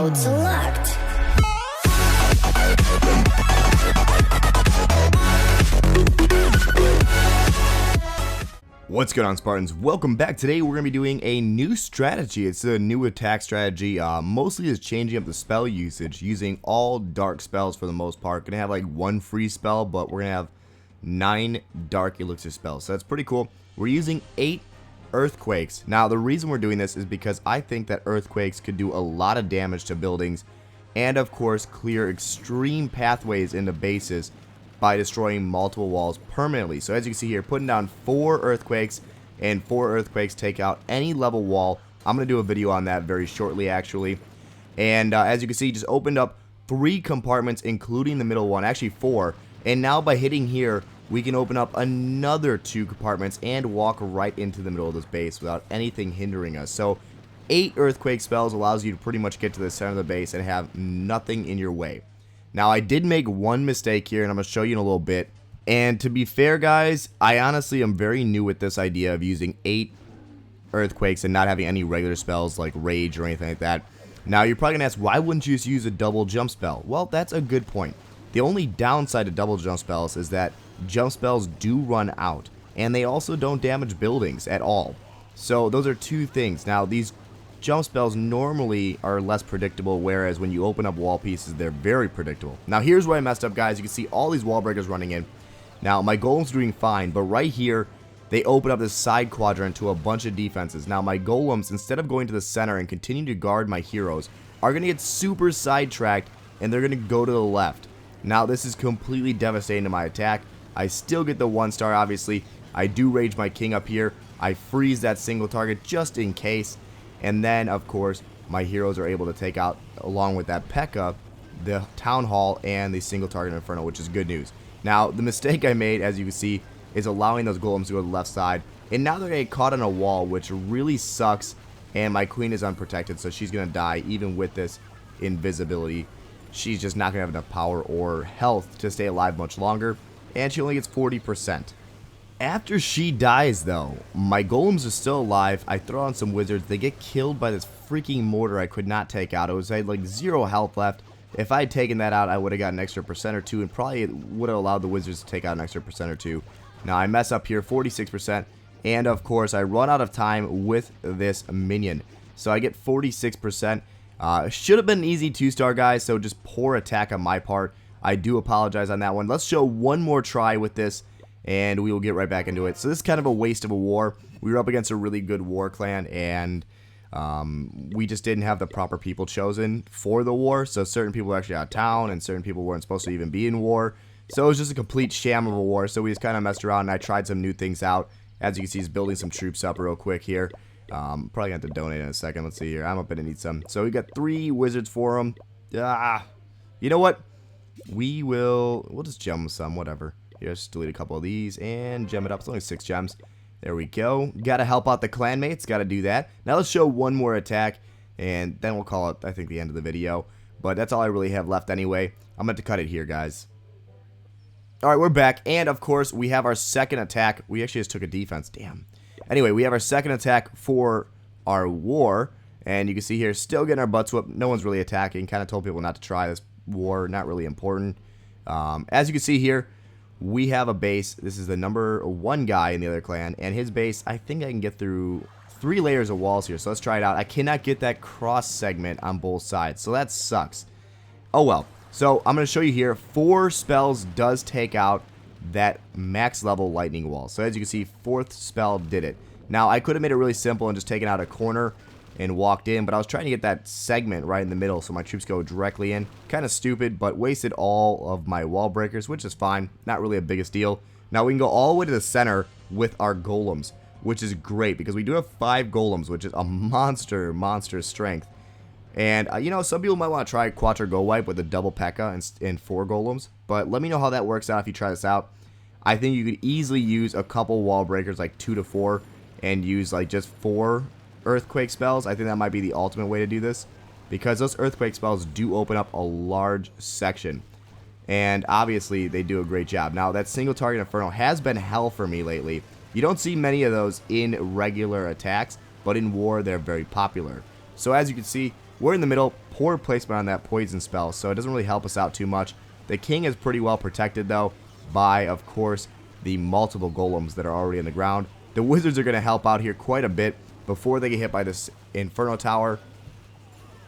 Mode select. What's going on, Spartans? Welcome back. Today we're going to be doing a new strategy. It's a new attack strategy. Mostly is changing up the spell usage, using all dark spells for the most part. Going to have like one free spell, but we're going to have 9 dark elixir spells. So that's pretty cool. We're using 8 earthquakes. Now the reason we're doing this is because I think that earthquakes could do a lot of damage to buildings and of course clear extreme pathways into bases by destroying multiple walls permanently. So as you can see here, putting down 4 earthquakes, and 4 earthquakes take out any level wall. I'm going to do a video on that very shortly actually. And as you can see, just opened up 3 compartments including the middle one, actually 4. And now by hitting here, we can open up another 2 compartments and walk right into the middle of this base without anything hindering us. So 8 earthquake spells allows you to pretty much get to the center of the base and have nothing in your way. Now, I did make one mistake here, and I'm going to show you in a little bit. And to be fair, guys, I honestly am very new with this idea of using 8 earthquakes and not having any regular spells like rage or anything like that. Now, you're probably going to ask, why wouldn't you just use a double jump spell? Well, that's a good point. The only downside to double jump spells is that jump spells do run out, and they also don't damage buildings at all. So, those are 2 things. Now, these jump spells normally are less predictable, whereas when you open up wall pieces, they're very predictable. Now here's where I messed up, guys. You can see all these wall breakers running in. Now my golem's doing fine, but right here they open up this side quadrant to a bunch of defenses. Now my golems, instead of going to the center and continuing to guard my heroes, are going to get super sidetracked and they're going to go to the left. Now this is completely devastating to my attack. I still get the 1 star, obviously. I do rage my king up here. I freeze that single target just in case. And then, of course, my heroes are able to take out, along with that P.E.K.K.A., the Town Hall and the single target Inferno, which is good news. Now, the mistake I made, as you can see, is allowing those golems to go to the left side. And now they're going to get caught on a wall, which really sucks. And my queen is unprotected, so she's going to die even with this invisibility. She's just not going to have enough power or health to stay alive much longer. And she only gets 40%. After she dies, though, my golems are still alive. I throw on some wizards. They get killed by this freaking mortar I could not take out. I had like 0 health left. If I had taken that out, I would have got an extra % or 2 and probably would have allowed the wizards to take out an extra % or 2. Now, I mess up here, 46%. And, of course, I run out of time with this minion. So I get 46%. Should have been an easy 2-star, guys, so just poor attack on my part. I do apologize on that one. Let's show one more try with this, and we will get right back into it. So this is kind of a waste of a war. We were up against a really good war clan, and we just didn't have the proper people chosen for the war. So certain people were actually out of town, and certain people weren't supposed to even be in war. So it was just a complete sham of a war. So we just kind of messed around, and I tried some new things out. As you can see, he's building some troops up real quick here. Probably going to have to donate in a second. Let's see here. I'm going to need some. So we got 3 wizards for him. You know what? We'll just gem some, whatever. Here, just delete a couple of these and gem it up. It's only 6 gems. There we go. Got to help out the clanmates. Got to do that. Now let's show one more attack, and then we'll call it, I think, the end of the video. But that's all I really have left anyway. I'm going to cut it here, guys. Alright, we're back. And, of course, we have our second attack. We actually just took a defense. Damn. Anyway, we have our second attack for our war. And you can see here, still getting our butts whooped. No one's really attacking. Kind of told people not to try this war. Not really important. As you can see here, we have a base. This is the number 1 guy in the other clan, and his base, I think I can get through 3 layers of walls here, so let's try it out. I cannot get that cross segment on both sides, so that sucks. Oh well. So I'm going to show you here, 4 spells does take out that max level lightning wall. So as you can see, 4th spell did it. Now I could have made it really simple and just taken out a corner and walked in, but I was trying to get that segment right in the middle so my troops go directly in. Kind of stupid, but wasted all of my wall breakers, which is fine. Not really a biggest deal. Now we can go all the way to the center with our golems, which is great because we do have 5 golems, which is a monster strength. And, you know, some people might want to try Quattro Go Wipe with a double P.E.K.K.A. and 4 golems, but let me know how that works out if you try this out. I think you could easily use a couple wall breakers, like 2 to 4, and use like just 4 earthquake spells. I think that might be the ultimate way to do this, because those earthquake spells do open up a large section, and obviously they do a great job. Now that single target Inferno has been hell for me lately. You don't see many of those in regular attacks, but in war they're very popular. So as you can see, We're in the middle. Poor placement on that poison spell, so it doesn't really help us out too much. The king is pretty well protected, though, by, of course, the multiple golems that are already in the ground. The wizards are going to help out here quite a bit before they get hit by this Inferno Tower.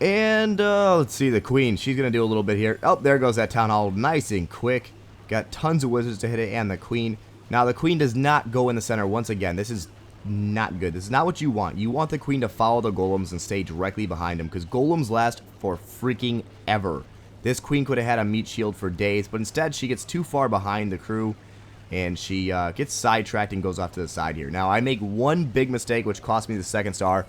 And, let's see, the queen. She's going to do a little bit here. Oh, there goes that town hall. Nice and quick. Got tons of wizards to hit it, and the queen. Now, the queen does not go in the center. Once again, this is not good. This is not what you want. You want the queen to follow the golems and stay directly behind them, because golems last for freaking ever. This queen could have had a meat shield for days, but instead she gets too far behind the crew, and she gets sidetracked and goes off to the side here. Now, I make one big mistake, which cost me the 2nd star,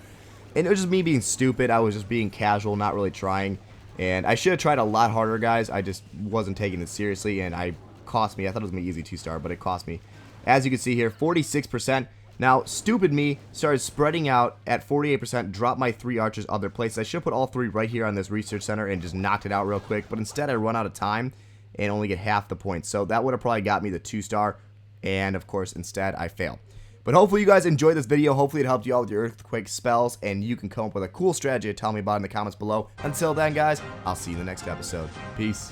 and it was just me being stupid. I was just being casual, not really trying, and I should have tried a lot harder, guys. I just wasn't taking it seriously, and I thought it was going to be easy 2-star, but it cost me. As you can see here, 46%. Now, stupid me started spreading out at 48%, dropped my 3 archers other places. I should have put all 3 right here on this research center and just knocked it out real quick, but instead I run out of time and only get half the points. So that would have probably got me the 2-star, and of course, instead I fail. But hopefully you guys enjoyed this video. Hopefully it helped you out with your earthquake spells, and you can come up with a cool strategy to tell me about in the comments below. Until then, guys, I'll see you in the next episode. Peace.